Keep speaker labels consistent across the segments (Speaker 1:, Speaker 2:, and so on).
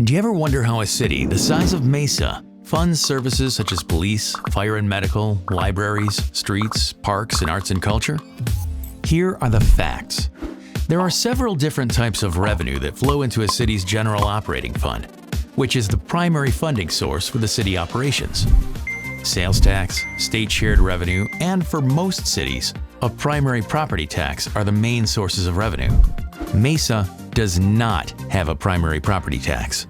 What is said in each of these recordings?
Speaker 1: Do you ever wonder how a city the size of Mesa funds services such as police, fire and medical, libraries, streets, parks, and arts and culture? Here are the facts. There are several different types of revenue that flow into a city's general operating fund, which is the primary funding source for the city operations. Sales tax, state shared revenue, and for most cities, a primary property tax are the main sources of revenue. Mesa does not have a primary property tax,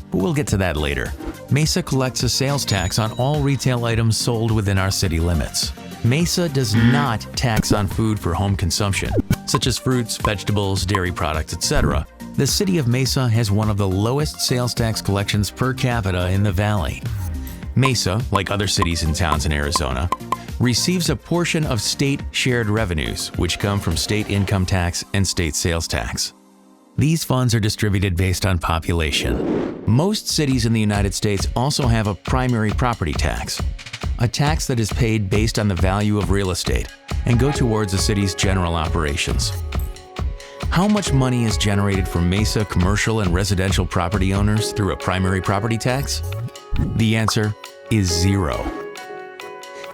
Speaker 1: but we'll get to that later. Mesa collects a sales tax on all retail items sold within our city limits. Mesa does not tax on food for home consumption, such as fruits, vegetables, dairy products, etc. The city of Mesa has one of the lowest sales tax collections per capita in the valley. Mesa, like other cities and towns in Arizona, receives a portion of state shared revenues, which come from state income tax and state sales tax. These funds are distributed based on population. Most cities in the United States also have a primary property tax, a tax that is paid based on the value of real estate and go towards the city's general operations. How much money is generated from Mesa commercial and residential property owners through a primary property tax? The answer is zero.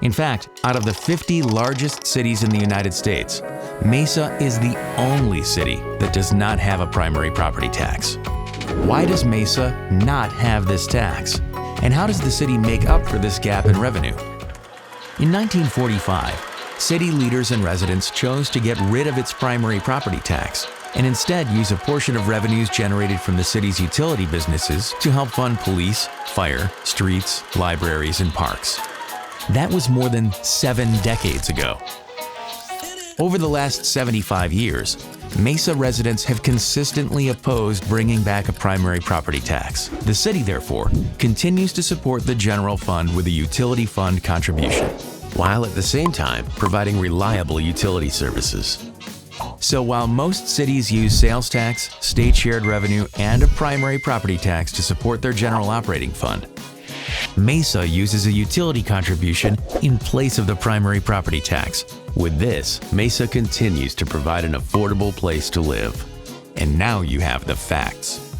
Speaker 1: In fact, out of the 50 largest cities in the United States, Mesa is the only city that does not have a primary property tax. Why does Mesa not have this tax? And how does the city make up for this gap in revenue? In 1945, city leaders and residents chose to get rid of its primary property tax and instead use a portion of revenues generated from the city's utility businesses to help fund police, fire, streets, libraries, and parks. That was more than 7 decades ago. Over the last 75 years, Mesa residents have consistently opposed bringing back a primary property tax. The city, therefore, continues to support the general fund with a utility fund contribution, while at the same time providing reliable utility services. So while most cities use sales tax, state shared revenue, and a primary property tax to support their general operating fund, Mesa uses a utility contribution in place of the primary property tax. With this, Mesa continues to provide an affordable place to live. And now you have the facts.